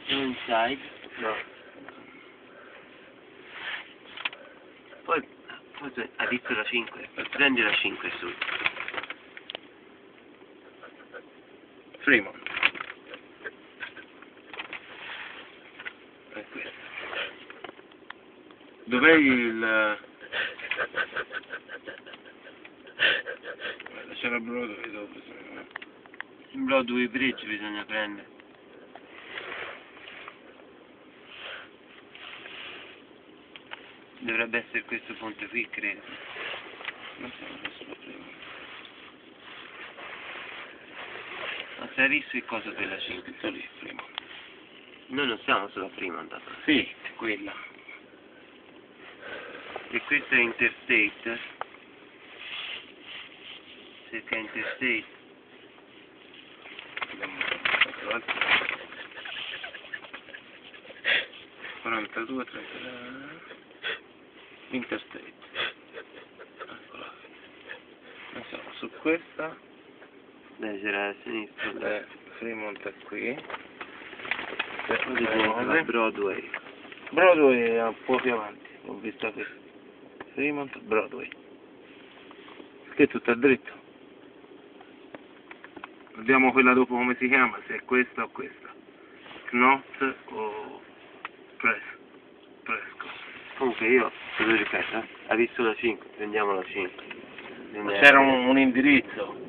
inside. No. Poi hai visto la 5? Prendi la 5 su. Fremont. È questo. Dov'è il... C'era Broadway dopo. Broadway Bridge bisogna prendere. Dovrebbe essere questo ponte qui, credo. Non so, adesso lo prendo. Ma se hai visto il coso della 5? Scritto lì, Fremont. Noi non siamo sulla prima andata. Sì, è quella. E questa è Interstate. Cerca Interstate. 42, 33. Interstate. Eccola. Noi siamo su questa. Dai, c'era a sinistra. Fremont è qui. La Broadway. Broadway è un po' più avanti, ho visto che Fremont, Broadway. Che è tutta dritto. Vediamo quella dopo come si chiama, se è questa o questa. Knott o Prescott. Comunque io, te lo ripeto, hai visto la 5? Prendiamo la 5. C'era un indirizzo.